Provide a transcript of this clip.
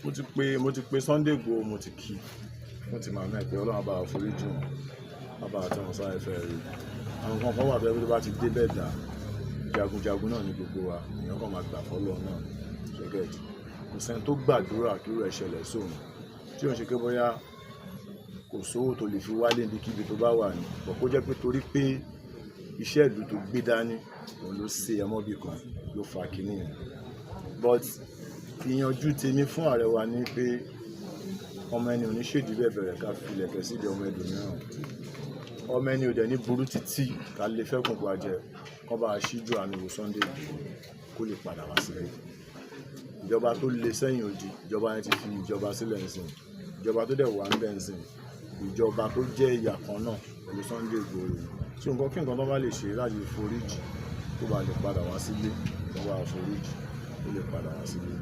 mo ti pe Sunday Igboho, mo ti kí fún ti màmá ẹ̀ pé Ọlọ́run bá wa foríjì wọn, bàbá àti wọn sáà fẹ́ rí. Àwọn kan wà bẹ́ẹ̀ bí tó bá ti dé bẹ́ẹ̀ dà, jagunjagun náà ní gbogbo wa, èèyàn kan máa gbà fọ́lọ́ náà ṣẹ́gẹ̀tì. Kò sẹ́ni tó gbàdúrà kí irú ẹ̀ ṣẹlẹ̀ sóhun tí ó ń ṣe pé bóyá kò sówó tó lè fi wálé níbikíbi tó bá wà ní, bọ̀ kó jẹ́ pé torí pé iṣẹ́ ìlú tó gbé dání òun ló ṣe ẹmọ́bì kan ló fa kínní yẹn. But ìyànjú tèmi fún ààrẹ wa ní pé ọmọ ẹni ò ní ṣèdí bẹ́ẹ̀ bẹ̀rẹ̀ ká filẹ̀kẹ̀ sídìí ọmọ ẹlòmíràn. Ọmọ ẹni ò dẹ̀ ní burú títí ká lè fẹ́ kùn pa jẹ kọ́ bá ṣíjú àánú wo Sunday Igboho kó lè padà wá sílẹ̀. Ìjọba tó lé sẹ́yìn odi, ìjọba yẹn ti fi ìjọba sílẹ̀ ńsìn. Ìjọba tó dẹ̀ wà ń bẹ̀ ńsìn, ìjọba tó jẹ́ ìyà kan náà pẹ̀lú Sunday Igboho. Tí nǹkan kí nǹkan tó bá lè ṣe láti foríjì kó bá lè padà wá sílé, kó bá foríjì kó lè padà wá sílé.